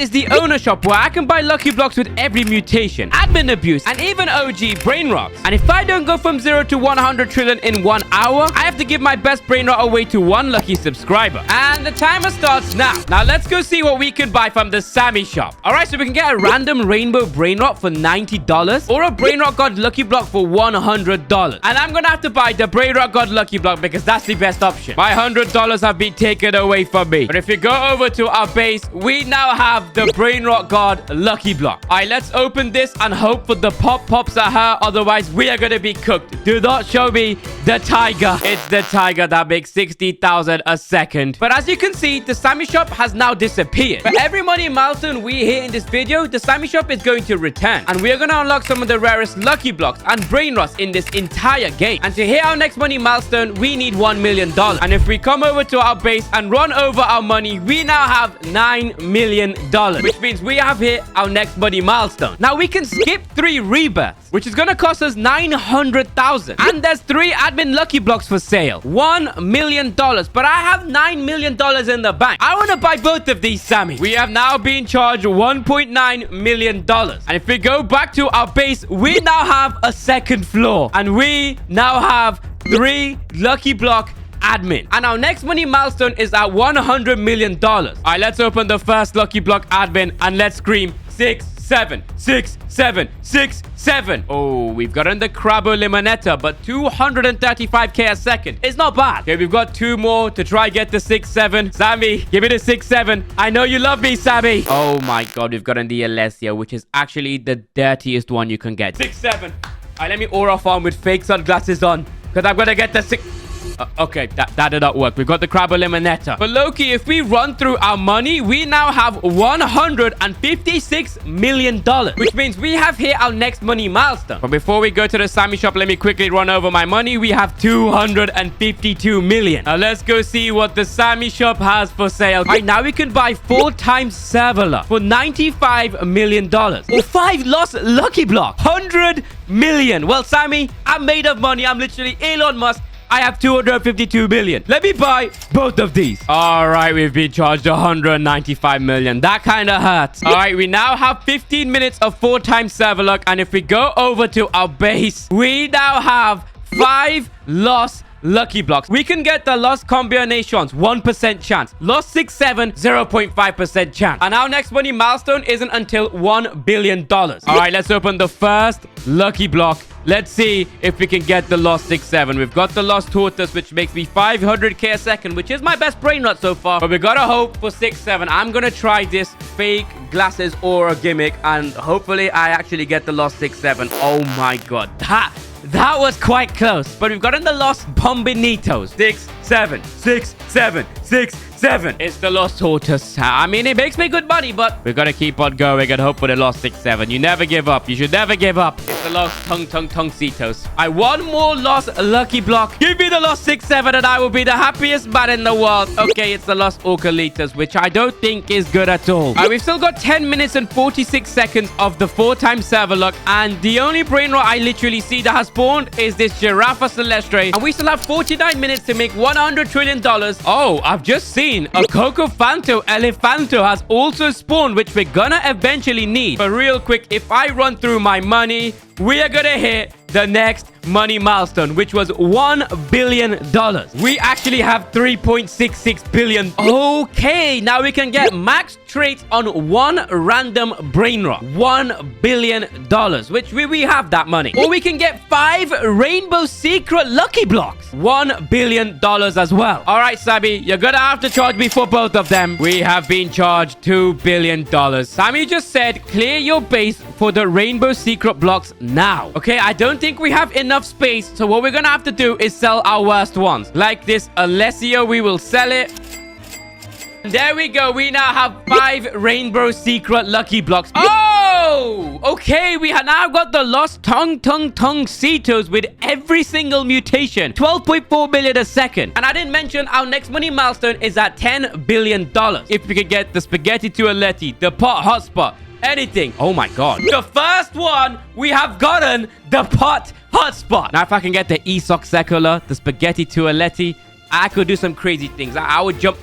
is the owner shop where I can buy lucky blocks with every mutation, admin abuse, and even OG brainrot. And if I don't go from 0 to 100 trillion in 1 hour, I have to give my best brainrot away to one lucky subscriber. And the timer starts now. Now let's go see what we can buy from the Sammy shop. Alright, so we can get a random rainbow brainrot for $90 or a brainrot god lucky block for $100. And I'm gonna have to buy the brainrot god lucky block because that's the best option. My $100 have been taken away from me. But if you go over to our base, we now have the brainrot god lucky block. Alright, let's open this and hope for the pops at her. Otherwise, we are gonna be cooked. Do not show me the tiger. It's the tiger that makes 60,000 a second. But as you can see, the Sammy shop has now disappeared. For every money milestone we hit in this video, the Sammy shop is going to return. And we are going to unlock some of the rarest lucky blocks and brainrots in this entire game. And to hit our next money milestone, we need $1 million. And if we come over to our base and run over our money, we now have $9 million. Which means we have hit our next money milestone. Now we can skip 3 rebirths, which is going to cost us 900,000. And there's 3 admin lucky blocks for sale. $1 million. But I have $9 million in the bank. I want to buy both of these, Sammy. We have now been charged $1.9 million. And if we go back to our base, we now have a second floor. And we now have 3 lucky block admin. And our next money milestone is at $100 million. All right, let's open the first lucky block admin and let's scream 6, 7, 6, 7, 6, 7. Oh, we've gotten the Crabbo Limonetta, but 235k a second. It's not bad. Okay, we've got 2 more to try get the 6, 7. Sammy, give me the 6, 7. I know you love me, Sammy. Oh my god, we've gotten the Alessia, which is actually the dirtiest one you can get. 6, 7. All right, let me aura farm with fake sunglasses on, because I'm gonna get the 6... okay, that did not work. We got the Crabbo Limonetta. But Loki, if we run through our money, we now have $156 million, which means we have hit our next money milestone. But before we go to the Sammy shop, let me quickly run over my money. We have 252 million. Now let's go see what the Sammy shop has for sale. Right now, we can buy 4 times server luck for $95 million or 5 lost lucky block, 100 million. Well, Sammy, I'm made of money. I'm literally Elon Musk. I have 252 million. Let me buy both of these. All right, we've been charged 195 million. That kind of hurts. All right, we now have 15 minutes of 4 times server luck. And if we go over to our base, we now have 5 lost lucky blocks. We can get the lost combinations, 1% chance. Lost 6, 7, 0.5% chance. And our next money milestone isn't until $1 billion. All right, let's open the first lucky block. Let's see if we can get the lost 6, 7. We've got the lost tortoise, which makes me 500k a second, which is my best brainrot so far. But we gotta hope for 6, 7. I'm gonna try this fake glasses aura gimmick, and hopefully I actually get the lost 6, 7. Oh my god, that was quite close. But we've gotten the lost Bombinitos. 6, 7, 6, 7, 6, 7. It's the lost tortoise. I mean, it makes me good money, but we're gonna keep on going and hope for the lost 6, 7. You never give up. You should never give up. It's the lost Tonguecitos. I want more lost lucky block. Give me the lost 6, 7 and I will be the happiest man in the world. Okay, it's the lost Orcalitas, which I don't think is good at all. We've still got 10 minutes and 46 seconds of the 4 times server luck, and the only brainrot I literally see that has spawned is this Giraffa Celestre, and we still have 49 minutes to make $100 trillion. Oh, I've just seen a Coco Fanto Elefanto has also spawned, which we're gonna eventually need. But real quick, if I run through my money, we are gonna hit the next money milestone, which was $1 billion. We actually have 3.66 billion. Okay, now we can get max traits on 1 random brainrot. $1 billion, which we have that money. Or we can get 5 rainbow secret lucky blocks. $1 billion as well. All right, Sammy, you're gonna have to charge me for both of them. We have been charged $2 billion. Sammy just said, clear your base for the rainbow secret blocks now. Okay, I don't think we have enough space, so what we're gonna have to do is sell our worst ones. Like this Alessia, we will sell it. There we go. We now have 5 rainbow secret lucky blocks. Oh, okay. We have now got the lost Tonguecitos with every single mutation. 12.4 million a second. And I didn't mention our next money milestone is at $10 billion. If we could get the Spaghetti Tualetti, the Pot Hotspot, anything. Oh my god. The first one, we have gotten the Pot Hotspot. Now, if I can get the Esoc Secular, the Spaghetti Tualetti, I could do some crazy things. I would jump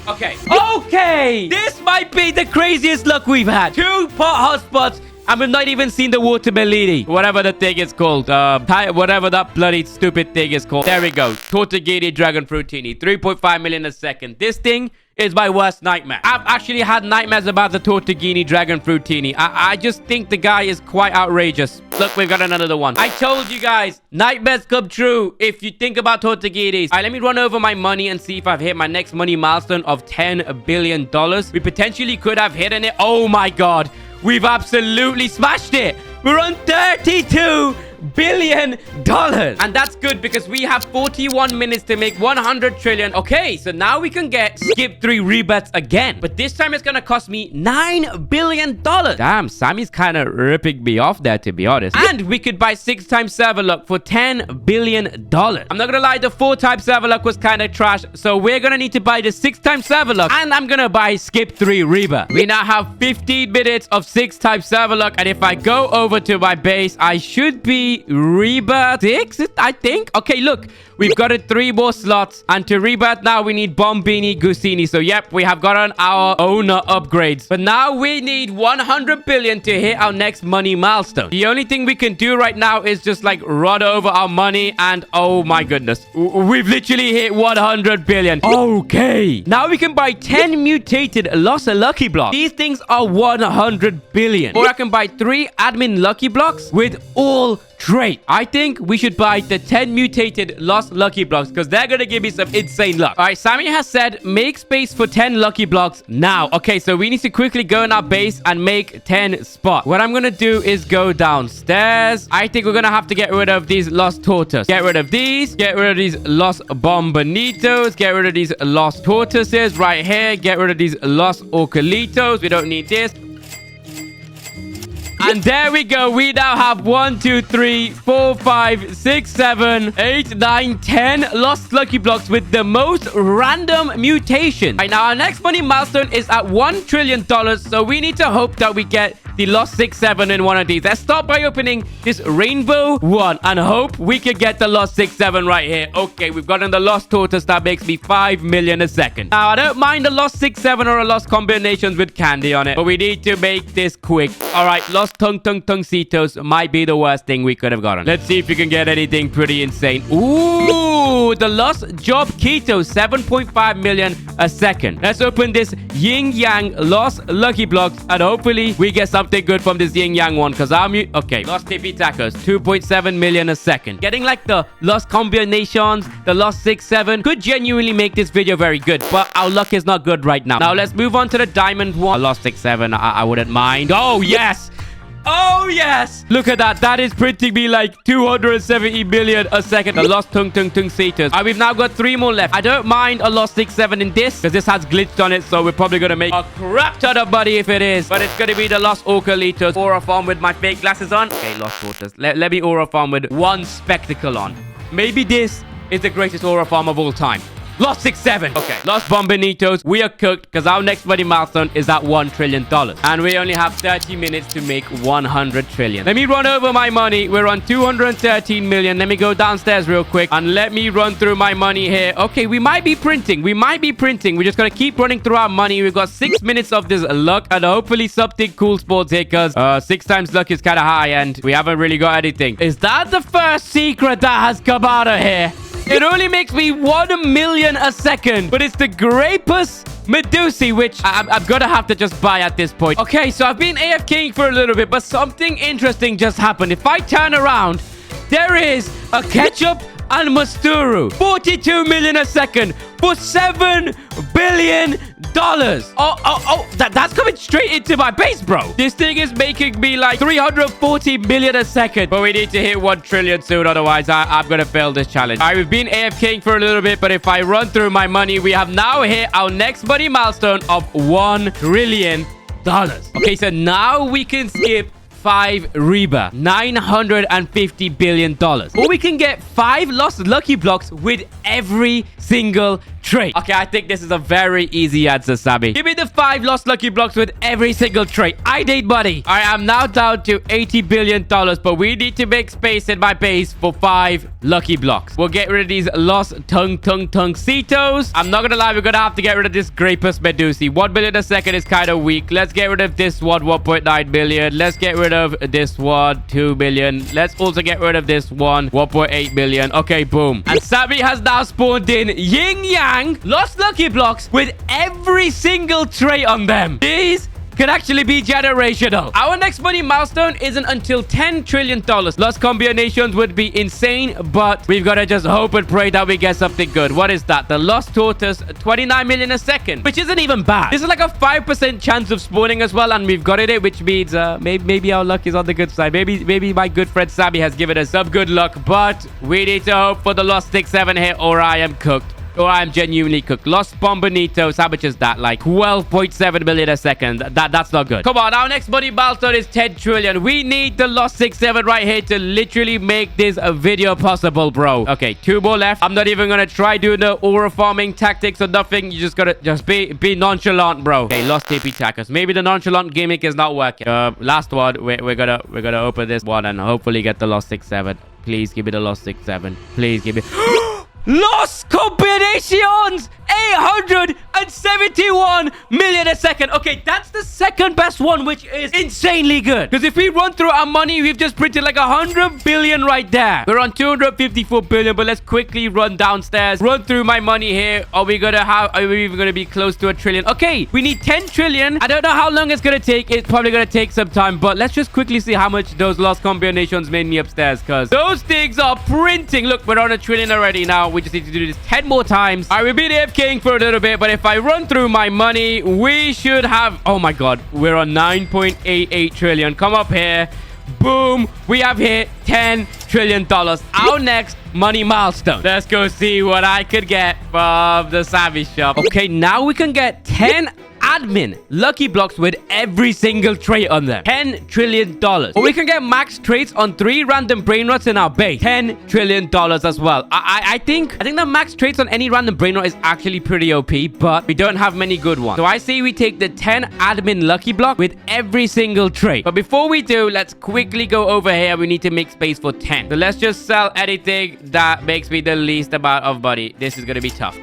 Okay. Okay. This might be the craziest luck we've had. 2 pot hotspots. And we've not even seen the watermelon. Whatever the thing is called. Whatever that bloody stupid thing is called. There we go. Tortuguini Dragon Fruitini. 3.5 million a second. This thing is my worst nightmare. I've actually had nightmares about the Tortuguini Dragon Fruitini. I just think the guy is quite outrageous. Look, we've got another one. I told you guys, nightmares come true if you think about Tortuguinis. All right, let me run over my money and see if I've hit my next money milestone of $10 billion. We potentially could have hit it. Oh my God. We've absolutely smashed it. We're on $32 billion. And that's good because we have 41 minutes to make 100 trillion. Okay, so now we can get skip 3 rebats again. But this time it's going to cost me $9 billion. Damn, Sammy's kind of ripping me off there, to be honest. And we could buy 6 times server luck for $10 billion. I'm not going to lie, the 4 times server luck was kind of trash. So we're going to need to buy the 6 times server luck. And I'm going to buy skip 3 rebat. We now have 15 minutes of 6 times server luck. And if I go over to my base, I should be rebirth 6, I think. Okay, look, we've got 3 more slots, and to rebirth now we need Bombini Gusini. So yep, we have gotten our owner upgrades, but now we need 100 billion to hit our next money milestone. The only thing we can do right now is just like run over our money, and oh my goodness, we've literally hit 100 billion. Okay, now we can buy 10 mutated lost lucky blocks. These things are 100 billion. Or I can buy 3 admin lucky blocks with all trait. I think we should buy the 10 mutated lost lucky blocks because they're gonna give me some insane luck. All right, Sammy has said make space for 10 lucky blocks now. Okay, so we need to quickly go in our base and make 10 spots. What I'm gonna do is go downstairs. I think we're gonna have to get rid of these lost tortoises. Get rid of these. Get rid of these lost bombonitos. Get rid of these lost tortoises right here. Get rid of these lost orcalitos. We don't need this. And there we go. We now have 1, 2, 3, 4, 5, 6, 7, 8, 9, 10 lost lucky blocks with the most random mutation. Right now, our next money milestone is at $1 trillion. So we need to hope that we get the lost 6, 7 in one of these. Let's start by opening this rainbow one and hope we can get the lost 6, 7 right here. Okay, we've gotten the lost tortoise. That makes me 5 million a second. Now, I don't mind the lost 6, 7 or a lost combinations with candy on it, but we need to make this quick. All right, lost tung-tung-tung-citos might be the worst thing we could have gotten. Let's see if we can get anything pretty insane. Ooh, the lost job keto, 7.5 million a second. Let's open this yin yang lost lucky blocks and hopefully we get something good from this yin yang one because I'm okay. Lost tippy tacos, 2.7 million a second. Getting like the lost combinations, the lost 6, 7 could genuinely make this video very good, but our luck is not good right now. Now let's move on to the diamond one. Lost 6, 7, I wouldn't mind. Oh yes. Oh, yes. Look at that. That is printing me like 270 million a second. A lost tung-tung-tung-citos. We've now got 3 more left. I don't mind a lost 6, 7 in this because this has glitched on it. So we're probably going to make a crap ton of money if it is. But it's going to be the lost orcalitos. Aura farm with my fake glasses on. Okay, lost waters. Let me aura farm with 1 spectacle on. Maybe this is the greatest aura farm of all time. Lost 6, 7. Okay. Lost bombonitos. We are cooked because our next money milestone is at $1 trillion. And we only have 30 minutes to make 100 trillion. Let me run over my money. We're on 213 million. Let me go downstairs real quick and let me run through my money here. Okay, we might be printing. We might be printing. We're just going to keep running through our money. We've got 6 minutes of this luck and hopefully something cool spawns here because 6 times luck is kind of high and we haven't really got anything. Is that the first secret that has come out of here? It only makes me 1 million a second, but it's the Grapus Medusi, which I'm gonna have to just buy at this point. Okay, so I've been AFKing for a little bit, but something interesting just happened. If I turn around, there is a ketchup and Masturu. 42 million a second for $7 billion. That's coming straight into my base, bro. This thing is making me like 340 million a second. But we need to hit 1 trillion soon. Otherwise, I'm going to fail this challenge. All right, we've been AFKing for a little bit. But if I run through my money, we have now hit our next money milestone of $1 trillion. Okay, so now we can skip 5 Reba. $950 billion. Or we can get 5 lost lucky blocks with every single trait. Okay, I think this is a very easy answer, Sammy. Give me the 5 lost lucky blocks with every single trait. I need money. All right, I'm now down to $80 billion, but we need to make space in my base for 5 lucky blocks. We'll get rid of these lost Cetos. I'm not gonna lie, we're gonna have to get rid of this Grapus Medusi. 1 billion a second is kind of weak. Let's get rid of this one, 1.9 billion. Let's get rid of this one, 2 billion. Let's also get rid of this one, 1.8 billion. Okay, boom. And Sammy has now spawned in Yin Yang lost lucky blocks with every single trait on them. These could actually be generational. Our next money milestone isn't until $10 trillion. Lost combinations would be insane, but we've got to just hope and pray that we get something good. What is that? The lost tortoise, 29 million a second, which isn't even bad. This is like a 5% chance of spawning as well, and we've got it, which means maybe our luck is on the good side. Maybe my good friend Sammy has given us some good luck, but we need to hope for the lost 6-7 hit, or I am cooked. Or I'm genuinely cooked. Lost Bombonitos. How much is that? Like 12.7 million a second. That's not good. Come on. Our next money milestone is 10 trillion. We need the lost 6-7 right here to literally make this a video possible, bro. Okay, 2 more left. I'm not even going to try doing the aura farming tactics or nothing. You just got to be nonchalant, bro. Okay, lost TP tackers. Maybe the nonchalant gimmick is not working. Last one. We're gonna open this one and hopefully get the lost 6-7. Please give me the lost 6-7. Please give me... Lost combinations! 871 million a second. Okay, that's the second best one, which is insanely good. Because if we run through our money, we've just printed like 100 billion right there. We're on 254 billion, but let's quickly run downstairs. Run through my money here. Are we even gonna be close to 1 trillion? Okay, we need 10 trillion. I don't know how long it's gonna take. It's probably gonna take some time, but let's just quickly see how much those lost combinations made me upstairs, because those things are printing. Look, we're on 1 trillion already now. We just need to do this 10 more times. All right, we've been AFKing for a little bit, but if I run through my money, we should have... Oh my god, we're on 9.88 trillion. Come up here. Boom. We have hit $10 trillion. Our next money milestone. Let's go see what I could get from the Sammy shop. Okay, now we can get 10 admin lucky blocks with every single trait on them. $10 trillion. Or we can get max traits on 3 random brain rots in our base. $10 trillion as well. I think the max traits on any random brain rot is actually pretty OP, but we don't have many good ones. So I say we take the 10 admin lucky block with every single trait. But before we do, let's quickly go over here. We need to make space for 10. So let's just sell anything that makes me the least amount of money. This is going to be tough.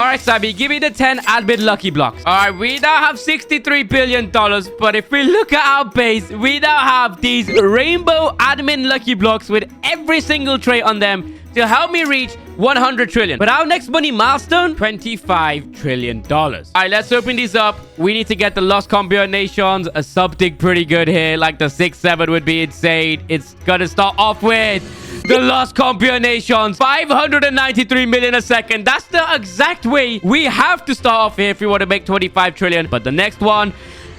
All right, Sammy, give me the 10 admin lucky blocks. All right, we now have $63 billion. But if we look at our base, we now have these rainbow admin lucky blocks with every single trait on them to help me reach 100 trillion. But our next money milestone, $25 trillion. All right, let's open these up. We need to get the lost combinations. Something pretty good here, like the 6-7 would be insane. It's gonna start off with the lost combinations. 593 million a second. That's the exact way we have to start off here if we want to make 25 trillion. But the next one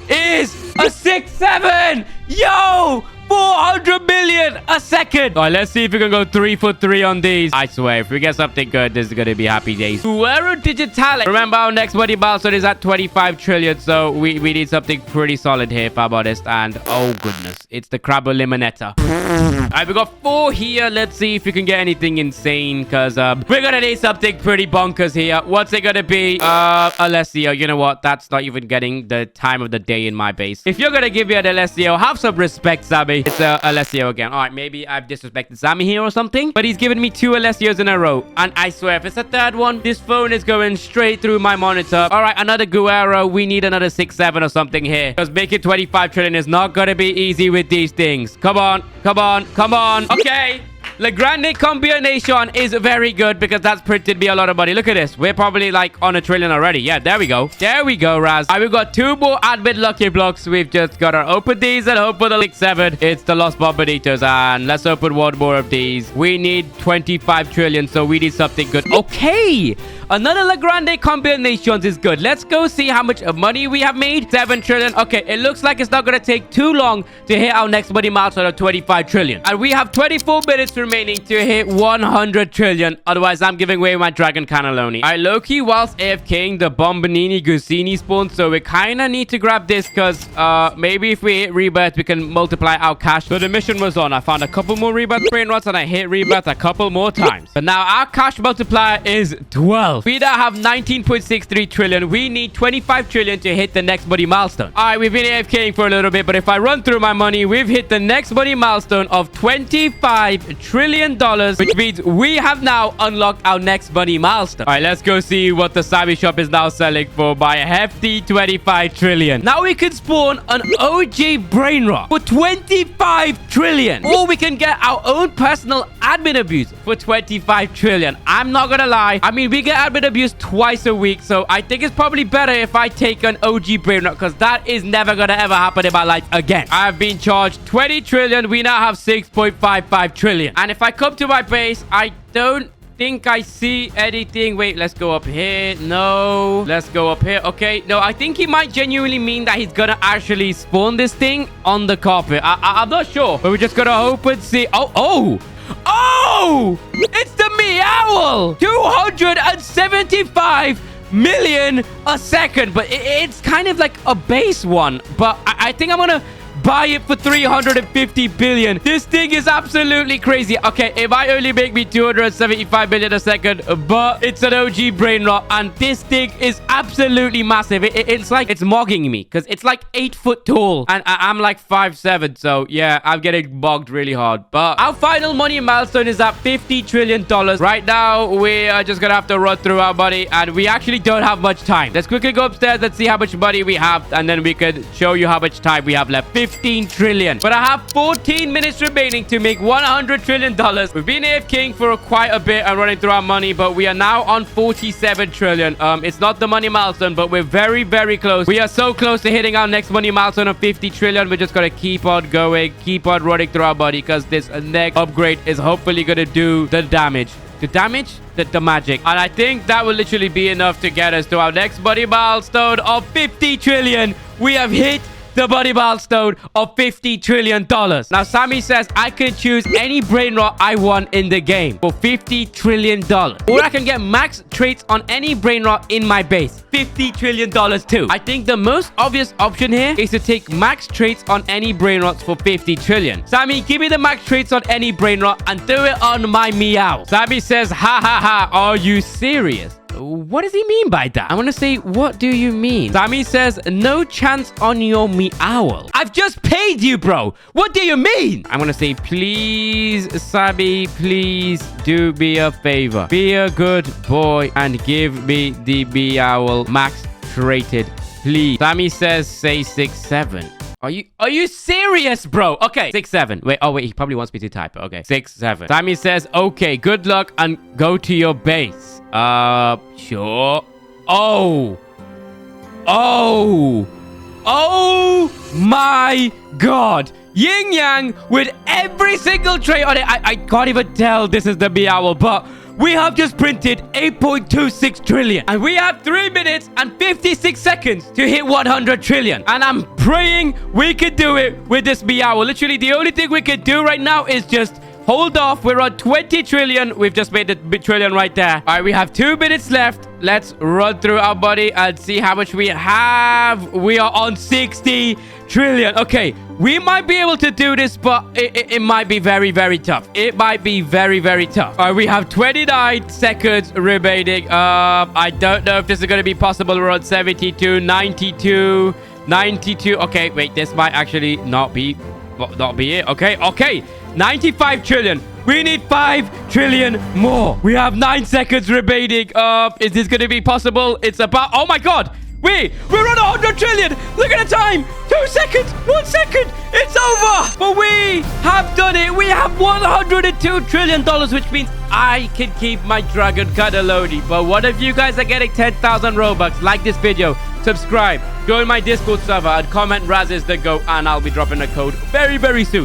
is a 6-7. Yo! 400 million a second. All right, let's see if we can go 3 for 3 on these. I swear, if we get something good, this is going to be happy days. Guerrero Digitale. Remember, our next money milestone is at 25 trillion. So we need something pretty solid here, if I'm honest. And oh, goodness. It's the Crabbo Limonetta. All right, we got 4 here. Let's see if we can get anything insane, because we're going to need something pretty bonkers here. What's it going to be? Alessio. You know what? That's not even getting the time of the day in my base. If you're going to give me an Alessio, have some respect, Sammy. It's Alessio again. All right, maybe I've disrespected Sammy here or something, but he's given me 2 Alessios in a row. And I swear, if it's a third one, this phone is going straight through my monitor. All right, another Guerrero. We need another 6-7 or something here, because making 25 trillion is not going to be easy with these things. Come on, come on, come on. Okay. The Grande combination is very good because that's printed me a lot of money. Look at this. We're probably like on 1 trillion already. Yeah, there we go. There we go, Raz. We've got 2 more admin lucky blocks. We've just got to open these and hope for the 6-7. It's the Los Bombonitos. And let's open 1 more of these. We need 25 trillion, so we need something good. Okay. Another La Grande combinations is good. Let's go see how much money we have made. 7 trillion. Okay, it looks like it's not going to take too long to hit our next money milestone of 25 trillion. And we have 24 minutes to remaining to hit 100 trillion. Otherwise, I'm giving away my dragon cannelloni. All right, Loki, whilst AFKing, the Bombinini Gusini spawned. So we kind of need to grab this because maybe if we hit rebirth, we can multiply our cash. So the mission was on. I found a couple more rebirth brain rots and I hit rebirth a couple more times. But now our cash multiplier is 12. We now have 19.63 trillion. We need 25 trillion to hit the next money milestone. All right, we've been AFKing for a little bit, but if I run through my money, we've hit the next money milestone of $25 trillion, which means we have now unlocked our next money milestone. All right, let's go see what the Sammy shop is now selling for by a hefty 25 trillion. Now we can spawn an OG brain rot for 25 trillion, or we can get our own personal admin abuse for 25 trillion. I'm not gonna lie. I mean, we get admin abuse twice a week, so I think it's probably better if I take an OG brain rot because that is never gonna ever happen in my life again. I've been charged 20 trillion. We now have 6.55 trillion. And if I come to my base, I don't think I see anything. Wait, let's go up here. No. Let's go up here. Okay. No, I think he might genuinely mean that he's gonna actually spawn this thing on the carpet. I'm not sure. But we're just gonna hope and see. Oh! It's the Meowl! 275 million a second. But it's kind of like a base one. But I think I'm gonna buy it for 350 billion. This thing is absolutely crazy. Okay, it might only make me 275 million a second, but it's an OG brain rot, and this thing is absolutely massive. It's like it's mogging me because it's like 8 foot tall, and I'm like 5'7". So yeah, I'm getting mogged really hard. But our final money milestone is at $50 trillion. Right now, we are just gonna have to run through our money, and we actually don't have much time. Let's quickly go upstairs and see how much money we have, and then we can show you how much time we have left. 15 trillion. But I have 14 minutes remaining to make $100 trillion. We've been AFKing for quite a bit and running through our money, but we are now on 47 trillion. It's not the money milestone, but we're very, very close. We are so close to hitting our next money milestone of 50 trillion. We're just going to keep on going, keep on running through our money because this next upgrade is hopefully going to do the damage. The magic. And I think that will literally be enough to get us to our next money milestone of 50 trillion. We have hit the money milestone of $50 trillion. Now, Sammy says I can choose any brain rot I want in the game for $50 trillion. Or I can get max traits on any brain rot in my base. $50 trillion too. I think the most obvious option here is to take max traits on any brain rots for 50 trillion. Sammy, give me the max traits on any brain rot and do it on my Meow. Sammy says, ha ha ha, are you serious? What does he mean by that? I want to say, what do you mean? Sammy says, no chance on your Meowl. I've just paid you, bro. What do you mean? I'm going to say, please, Sammy, please do me a favor. Be a good boy and give me the Meowl max traded, please. Sammy says, say 6-7. Are you serious, bro? Okay, 6-7. Wait, he probably wants me to type it. Okay, 6-7. Sammy says, okay, good luck and go to your base. Sure. Oh my God. Yin Yang with every single trait on it. I can't even tell this is the Meowl, but we have just printed 8.26 trillion. And we have 3 minutes and 56 seconds to hit 100 trillion. And I'm praying we could do it with this Meowl. Literally, the only thing we could do right now is just hold off. We're on 20 trillion. We've just made the trillion right there. All right, we have 2 minutes left. Let's run through our money and see how much we have. We are on 60 trillion. Okay, we might be able to do this, but it might be very, very tough. It might be very, very tough. All right, we have 29 seconds remaining. I don't know if this is going to be possible. We're on 72, 92, 92. Okay, wait, this might actually not be it. Okay. 95 trillion. We need 5 trillion more. We have 9 seconds remaining. Is this going to be possible? It's about... Oh my God. We're on 100 trillion. Look at the time. 2 seconds. 1 second. It's over. But we have done it. We have $102 trillion, which means I can keep my dragon cannelloni. But what if you guys are getting 10,000 Robux? Like this video, subscribe, join my Discord server, and comment Raz is the GOAT, and I'll be dropping a code very, very soon.